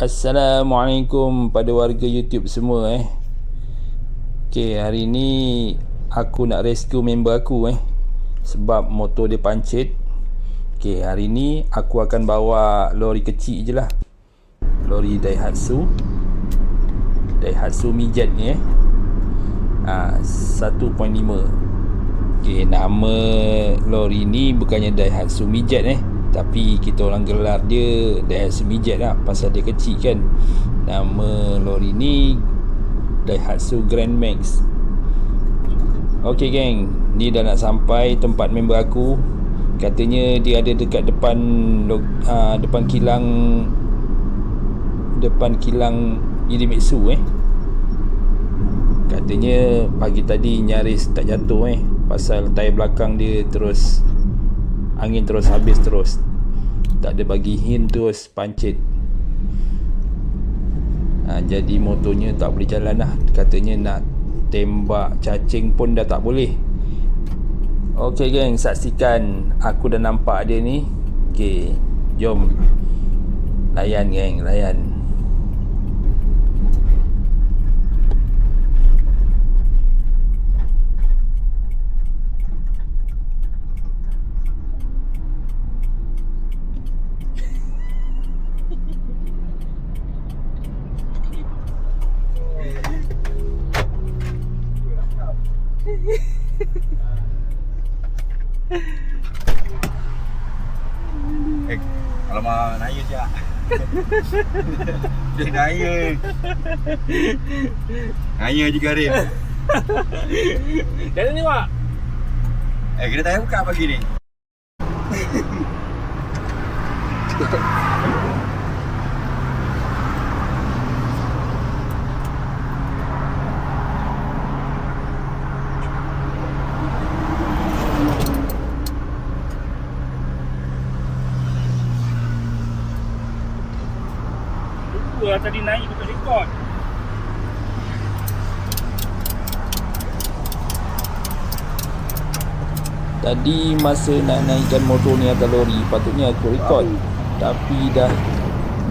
Assalamualaikum pada warga YouTube semua Okay, hari ni aku nak rescue member aku sebab motor dia pancit. Okay, hari ni aku akan bawa lori kecil je lah, lori Daihatsu Midget ni 1.5. Okay, nama lori ni bukannya Daihatsu Midget tapi kita orang gelar dia Daihatsu Midget lah, pasal dia kecil kan. Nama lori ni Daihatsu Grand Max. Ok geng, ni dah nak sampai tempat member aku. Katanya dia ada dekat depan kilang Irimitsu Katanya pagi tadi nyaris tak jatuh pasal tayar belakang dia terus angin terus habis terus, tak ada bagi hint, terus pancit. Jadi motornya tak boleh jalan lah. Katanya nak tembak cacing pun dah tak boleh. Ok geng, saksikan. Aku dah nampak dia ni. Ok, jom layan geng, layan. Alamak, naya je. Dia naya. Naya je Karim. Jalan ni Wak. Kita tayar buka pagi ni. Tadi naik betul rekod. Tadi masa nak naikkan motor ni atas lori, patutnya aku rekod, tapi dah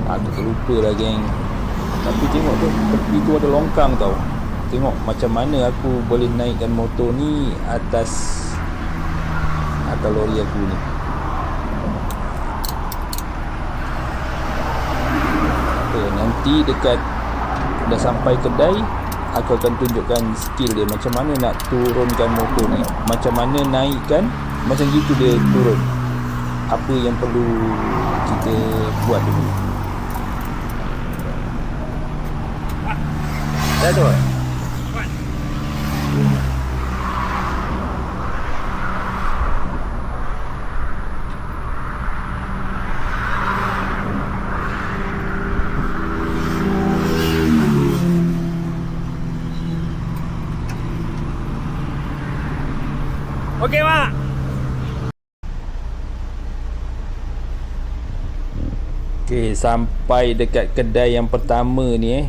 aku terlupa lah geng. Tapi tengok tu, tepi tu ada longkang tau. Tengok macam mana aku boleh naikkan motor ni atas lori aku ni. Nanti dekat dah sampai kedai, aku akan tunjukkan skill dia macam mana nak turunkan motor ni, macam mana naikkan, macam gitu dia turun. Apa yang perlu kita buat dulu. Dah tu Okey, Mak. Okay, sampai dekat kedai yang pertama ni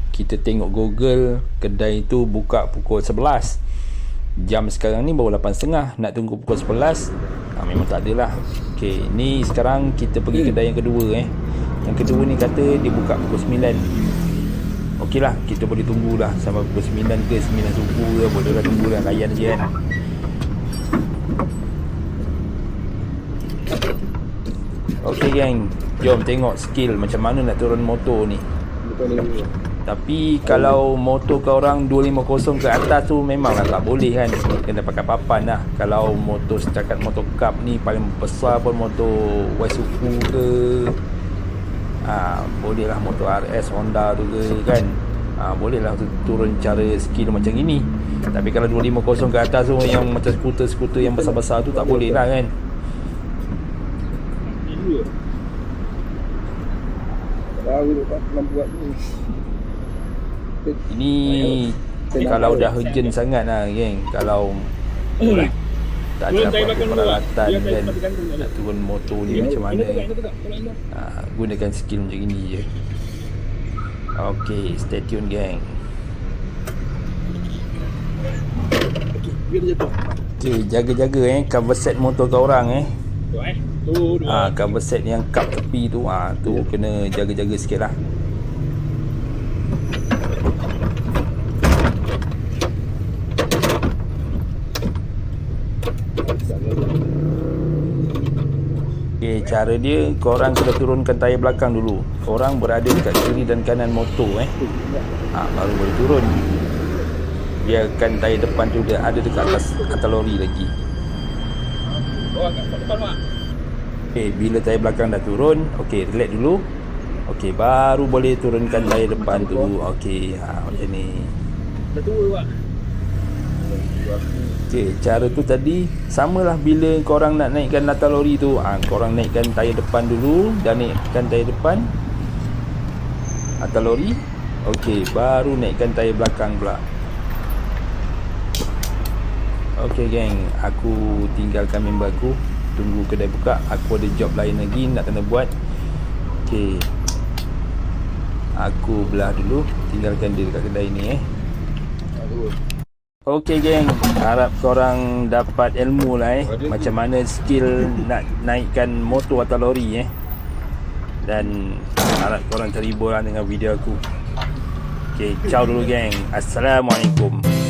kita tengok Google, kedai tu buka pukul 11. Jam sekarang ni baru 8.30. Nak tunggu pukul 11 memang tak adalah. Okay, ni sekarang kita pergi kedai yang kedua Yang kedua ni kata dia buka pukul 9. Okey lah, kita boleh tunggulah sampai pukul 9 ke 9 subuh ke, boleh lah tunggulah, layan je kan. Ok geng, jom tengok skill macam mana nak turun motor ni. Tapi kalau motor kau orang 250 ke atas tu memanglah tak boleh kan, kena pakai papan lah. Kalau motor setakat motor cup ni paling besar pun motor Yasuzu ke, boleh lah motor RS Honda tu ke kan, boleh lah turun cara skill macam ini. Tapi kalau 250 ke atas tu yang macam skuter yang besar-besar tu tak boleh lah kan. Ini kalau dah urgent sangat lah geng. Kalau tak ada apa-apa peralatan kan, nak turun motor ni macam mana gunakan skill macam ini je. Ok, stay tune geng. Ok, jaga-jaga cover set motor kau orang cover set yang kap tepi tu tu kena jaga-jaga sikit lah. Okay, cara dia korang kena turunkan tayar belakang dulu. Korang berada dekat kiri dan kanan motor baru boleh turun. Biarkan tayar depan tu dia ada dekat atas lori lagi. Oh, kat depan mak. Okay, bila tayar belakang dah turun, okay, relax dulu. Okay, baru boleh turunkan tayar depan tu. Okay, macam ni. Dah tua mak. Okay, cara tu tadi samalah bila korang nak naikkan latar lori tu. Korang naikkan tayar depan dulu dan naikkan tayar depan latar lori. Okay, baru naikkan tayar belakang pula. Okay geng, aku tinggalkan member aku. Tunggu kedai buka. Aku ada job lain lagi nak kena buat. Okay, aku belah dulu. Tinggalkan dia dekat kedai ni Okay geng, harap korang dapat ilmu lah macam mana skill nak naikkan motor atau lori dan harap korang terhibur lah dengan video aku. Okay, ciao dulu geng. Assalamualaikum.